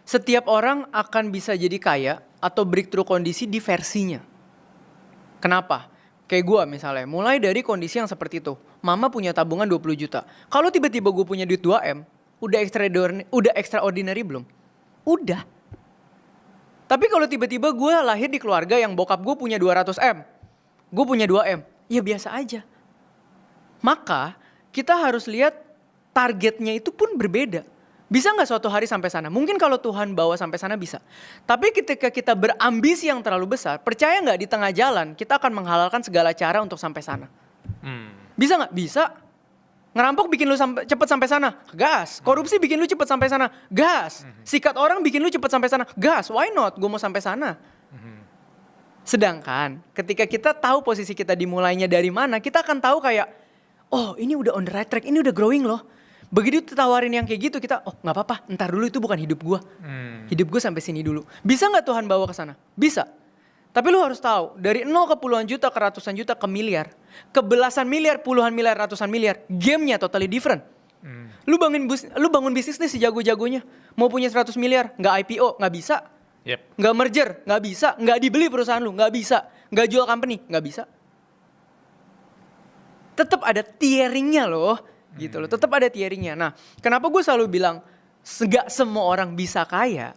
Setiap orang akan bisa jadi kaya atau breakthrough kondisi di versinya. Kenapa? Kayak gue misalnya, mulai dari kondisi yang seperti itu. Mama punya tabungan 20 juta. Kalau tiba-tiba gue punya duit 2M, udah extraordinary belum? Udah. Tapi kalau tiba-tiba gue lahir di keluarga yang bokap gue punya 200M, gue punya 2M, ya biasa aja. Maka kita harus lihat targetnya itu pun berbeda. Bisa gak suatu hari sampai sana? Mungkin kalau Tuhan bawa sampai sana bisa. Tapi ketika kita berambisi yang terlalu besar, percaya gak di tengah jalan kita akan menghalalkan segala cara untuk sampai sana? Bisa gak? Bisa. Ngerampok bikin lu cepet sampai sana? Gas. Korupsi bikin lu cepet sampai sana? Gas. Sikat orang bikin lu cepet sampai sana? Gas. Why not? Gue mau sampai sana. Sedangkan ketika kita tahu posisi kita dimulainya dari mana, kita akan tahu kayak, oh ini udah on the right track, ini udah growing loh. Begitu ditawarin yang kayak gitu, kita, oh gak apa-apa, ntar dulu itu bukan hidup gue. Hidup gue sampai sini dulu. Bisa gak Tuhan bawa ke sana? Bisa. Tapi lu harus tahu, dari 0 ke puluhan juta, ke ratusan juta, ke miliar, ke belasan miliar, puluhan miliar, ratusan miliar, gamenya totally different. Lu bangun bisnis nih sejago-jagonya, mau punya 100 miliar, gak IPO, gak bisa. Gak merger, gak bisa. Gak dibeli perusahaan lu, gak bisa. Gak jual company, gak bisa. Tetap ada tieringnya loh. Gitu loh, tetap ada tieringnya. Nah, kenapa gue selalu bilang gak semua orang bisa kaya?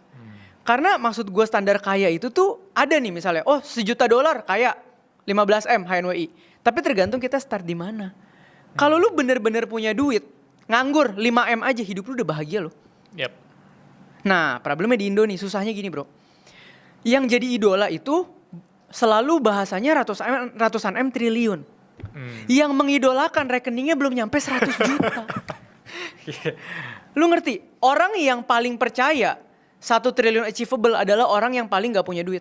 Karena maksud gue standar kaya itu tuh ada nih misalnya, oh $1 juta kaya 15M HNWI. Tapi tergantung kita start di mana. Kalau lu bener-bener punya duit, nganggur 5M aja, hidup lu udah bahagia loh. Nah, problemnya di Indo nih, susahnya gini bro. Yang jadi idola itu selalu bahasanya ratusan M triliun. Yang mengidolakan rekeningnya belum nyampe 100 juta. Lu ngerti? Orang yang paling percaya 1 triliun achievable adalah orang yang paling gak punya duit.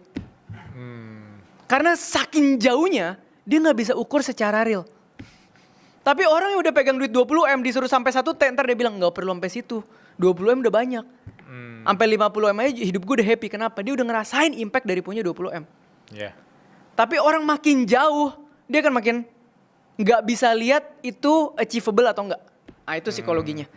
Karena saking jauhnya, dia gak bisa ukur secara real. Tapi orang yang udah pegang duit 20M disuruh sampai 1T, ntar dia bilang gak perlu sampai situ. 20M udah banyak. Sampai 50M aja hidup gue udah happy. Kenapa? Dia udah ngerasain impact dari punya 20M. Tapi orang makin jauh, dia kan makin gak bisa lihat itu achievable atau enggak. Nah itu psikologinya.